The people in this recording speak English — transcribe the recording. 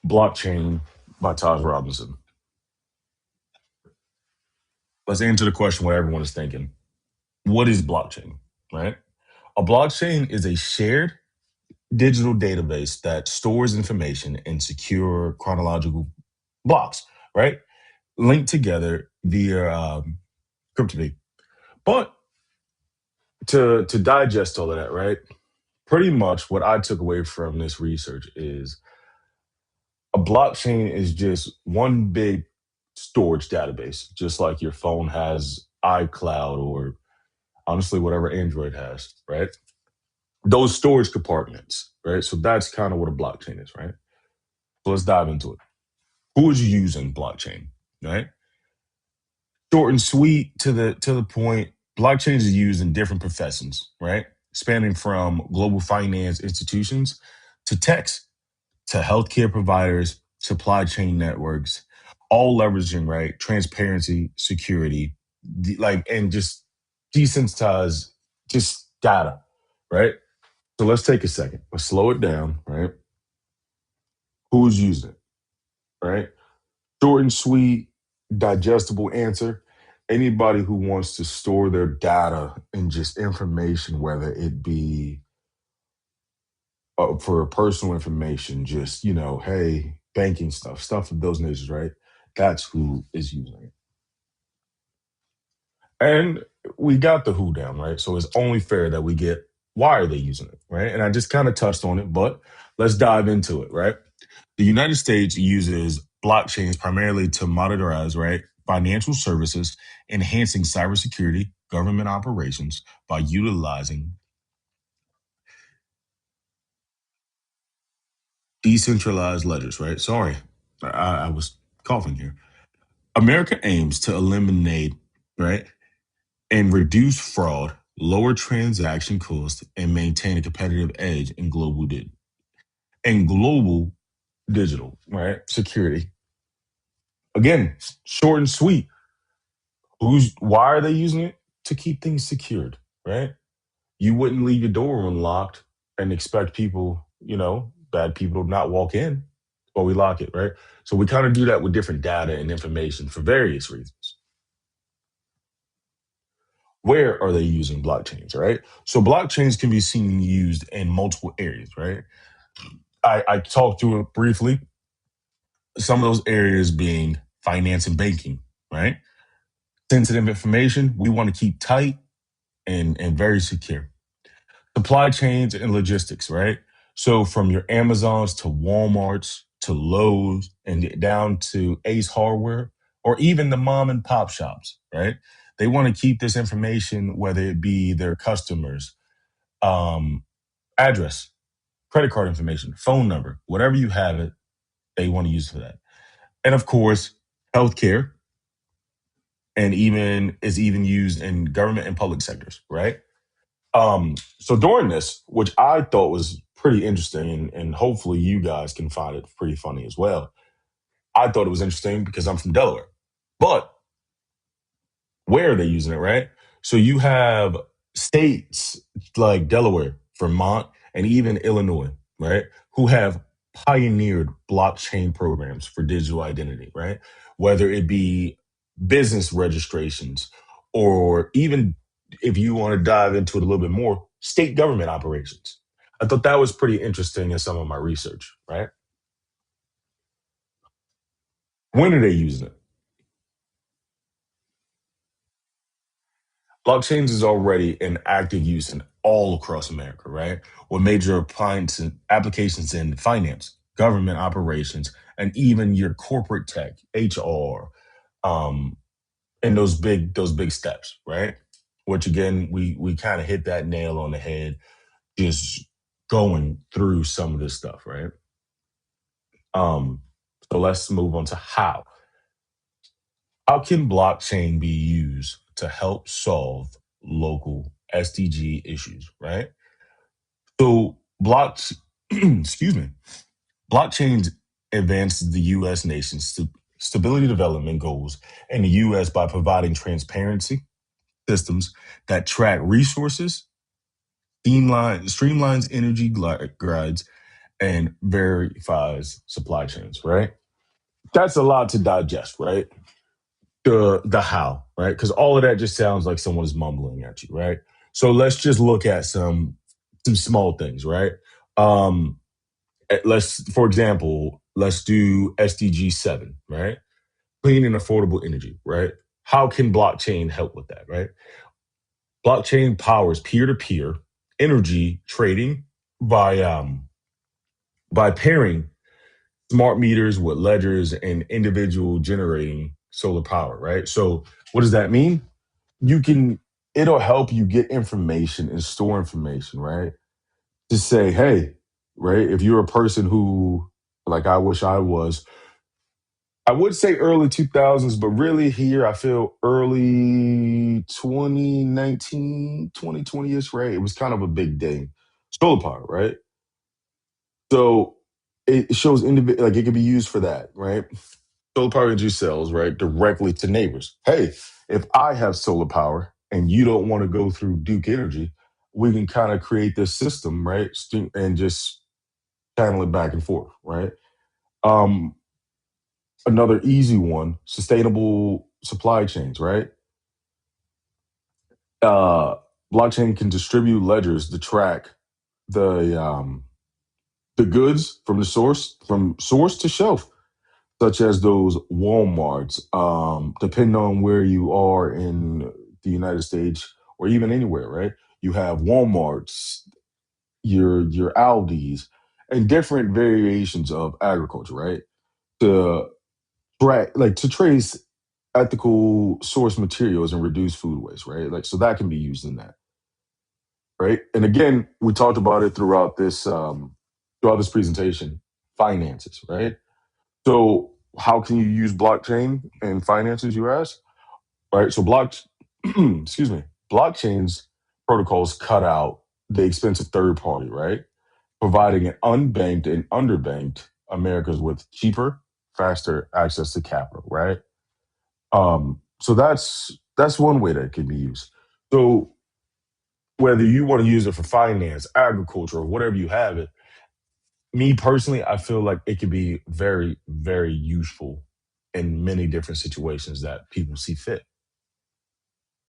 Blockchain by Taj Robinson. Let's answer the question what everyone is thinking. What is blockchain, right? A blockchain is a shared digital database that stores information in secure chronological blocks, right? Linked together via cryptography. But to digest all of that, right? Pretty much what I took away from this research is a blockchain is just one big storage database, just like your phone has iCloud or honestly whatever Android has, right? Those storage compartments, right? So that's kind of what a blockchain is, right? So let's dive into it. Who is using blockchain, right? Short and sweet to the point. Blockchains are used in different professions, right? Spanning from global finance institutions to techs to healthcare providers, supply chain networks, all leveraging right transparency, security, and just desensitize just data, right? So let's take a second. Let's slow it down, right? Who's using it, right? Short and sweet, digestible answer. Anybody who wants to store their data and just information, whether it be for personal information, just, hey, banking stuff of those natures, right? That's who is using it. And we got the who down, right? So it's only fair that we get why are they using it, right? And I just kind of touched on it, but let's dive into it, right? The United States uses blockchains primarily to monetize, right, financial services, enhancing cybersecurity, government operations by utilizing decentralized ledgers, right? Sorry, I was coughing here. America aims to eliminate, right, and reduce fraud, lower transaction costs, and maintain a competitive edge in global digital, right? Security. Again, short and sweet. Why are they using it? To keep things secured, right? You wouldn't leave your door unlocked and expect people, bad people to not walk in while we lock it, right? So we kind of do that with different data and information for various reasons. Where are they using blockchains, right? So blockchains can be seen used in multiple areas, right? I talked through it briefly. Some of those areas being finance and banking, right? Sensitive information we want to keep tight and very secure. Supply chains and logistics, right? So from your Amazons to Walmarts to Lowe's and down to Ace Hardware or even the mom and pop shops, right? They want to keep this information, whether it be their customers, um, address, credit card information, phone number, whatever you have it, they want to use for that. And of course, healthcare and even is even used in government and public sectors, right? So during this, which I thought was pretty interesting, and hopefully you guys can find it pretty funny as well. I thought it was interesting because I'm from Delaware. But where are they using it, right? So you have states like Delaware, Vermont, and even Illinois, right, who have pioneered blockchain programs for digital identity, right? Whether it be business registrations or even if you want to dive into it a little bit more, state government operations. I thought that was pretty interesting in some of my research, right? When are they using it? Blockchains is already in active use in all across America, right? With major applications in finance, government operations, and even your corporate tech, HR, um, and those big steps, right? Which again, we kind of hit that nail on the head, just going through some of this stuff, right? Um, so let's move on to how. How can blockchain be used to help solve local SDG issues, right? So blocks, excuse me, blockchains advances the U.S. nation's stability development goals in the U.S. by providing transparency systems that track resources, streamlines energy grids, and verifies supply chains, right? That's a lot to digest, right? The how, right? Because all of that just sounds like someone is mumbling at you, right? So let's just look at some small things, right? Um, let's, for example, let's do SDG 7, right? Clean and affordable energy, right? How can blockchain help with that, right? Blockchain powers peer-to-peer energy trading by by pairing smart meters with ledgers and individual generating solar power, right? So what does that mean? You can It'll help you get information and store information, right? To say, hey, right, if you're a person who, like I wish I was, I would say early 2000s, but really here I feel early 2019, 2020ish, right? It was kind of a big day. Solar power, right? So it shows like it can be used for that, right? Solar power energy cells, right, directly to neighbors. Hey, if I have solar power and you don't want to go through Duke Energy, we can kind of create this system, right, and just channel it back and forth, right? Um, Another easy one: sustainable supply chains, right? Uh, Blockchain can distribute ledgers to track the goods from source to shelf, such as those Walmarts, depending on where you are in the United States or even anywhere, right? You have Walmarts, your Aldi's, and different variations of agriculture, right? To to trace ethical source materials and reduce food waste, right? Like so that can be used in that, right? And again, we talked about it throughout this presentation, finances, right? So how can you use blockchain and finances, you ask? Right. So excuse me, blockchains protocols cut out the expensive third party, right? Providing an unbanked and underbanked Americans with cheaper, faster access to capital, right? So that's one way that it can be used. So whether you want to use it for finance, agriculture, or whatever you have it, me personally, I feel like it could be very, very useful in many different situations that people see fit.